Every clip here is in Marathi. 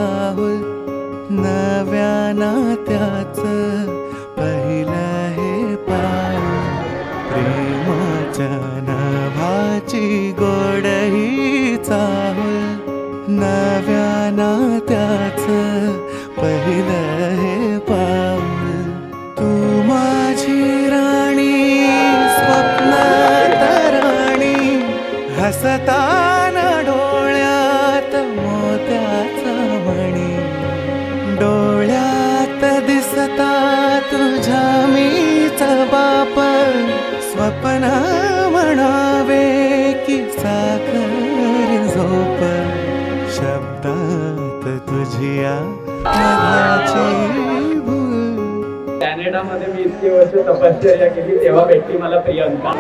चाहुल, नव्या नात्याचं पहिलं हे पाऊल. प्रेमाच्या नभाची गोड ही चाहुल, नव्या नात्याचं पहिलं हे पाऊल. तू माझी राणी, स्वप्न तराणी, हसताना डोळ्यात मोत्याचा मणी. डोळ्यात दिसता तुझ्या मीच बाप, स्वप्न म्हणावे की साखर झोप. शब्दात तुझ्या मनाची भूल. कॅनडामध्ये मी इतकी वर्ष तपश्चर्या केली तेव्हा भेटली मला प्रियंका.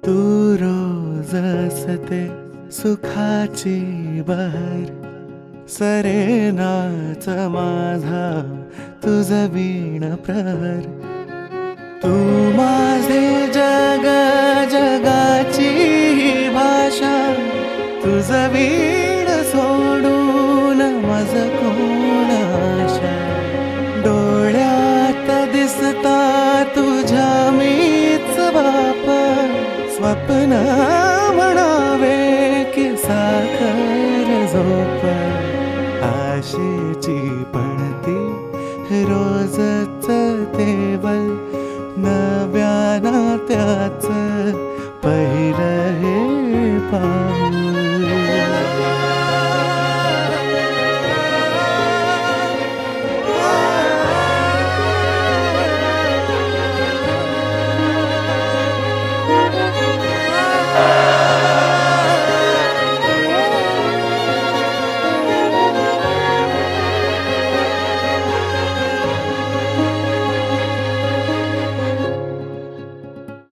तू रोज असते सुखाची बहर, सरेनाच माझा तुझ वीण प्रहर. तू माझे जग, जगाची भाषा, तुझ वीण सोडून मज कोण आशा. डोळ्यात दिसता तुझ्या मीच बाप, स्वप्न म्हणावे की साखर झोप. आशेची पणती रोजच तेवल,